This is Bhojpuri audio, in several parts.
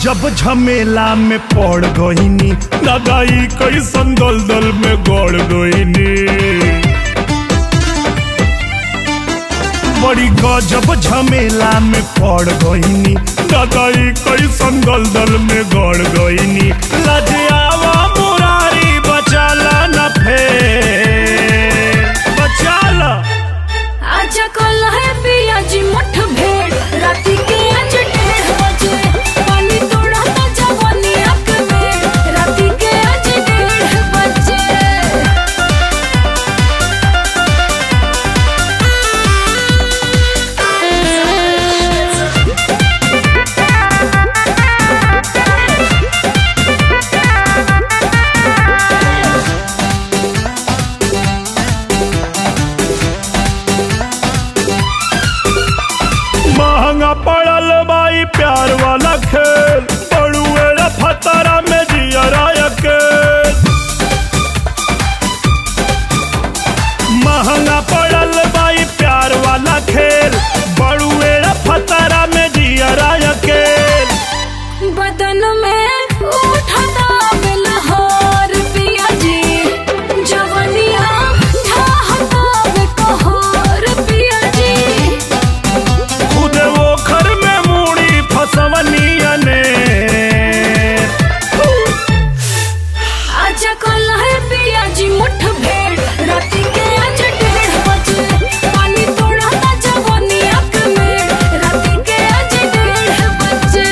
जब झमेला में पड़ गईनी लगाई कैसन दलदल में गड़ गईनी। बड़ी गजब झमेला में पड़ गईनी लगाई कैसन दलदल में गड़ गईनी। लजियावा मुरारी बचाला न फेर बचाला। आजा कल है पिया जी मुठ भेड़ राती के आज 1:30 बजे पानी तोड़ा तो जवानी आँख में राती के आज 1:30 बजे। महंगा पड़ल बाई प्यार वाला खेल बड़ुएरा फतरा में जियरा अकेल। महंगा पड़ल बाई प्यार वाला खेल बड़ुएरा फतरा में जियरा अकेल। बदन में उठता बेलहर पिया जी जवनिया ढाहता बेकहर पिया जी। खुदे वो घर में मूड़ी फसवनिया ने। आजा कल है पिया जी मुठ भेड़ राती के आज 1:30 बजे पानी तोड़ा ता जवानी आँख में राती के आज 1:30 बजे।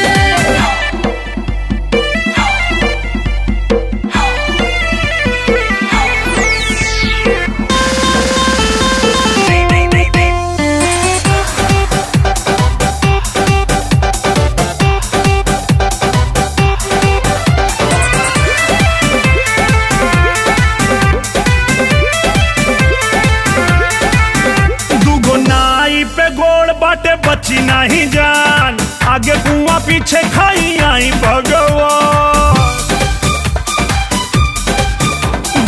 दुगो नाई पे गोड़ बाटे बची नहीं जान आगे कुआं पीछे खाई आई भगवान।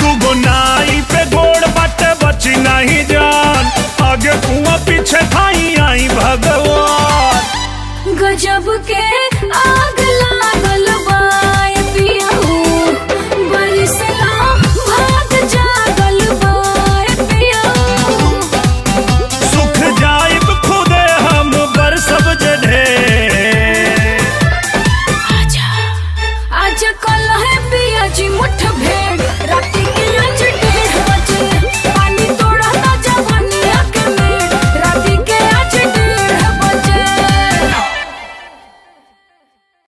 दुगो नाई पे गोड़ बाटे बची नहीं जान आगे कुआं पीछे खाई आई भगवान। गजब के आग लागल बाय पियाऊ बरसला भाग जागल बाय पियाऊ। सुख जाइब खुदे हम बरसब जे ढेर। आजा आजा कल है पिया जी मुठ भेड़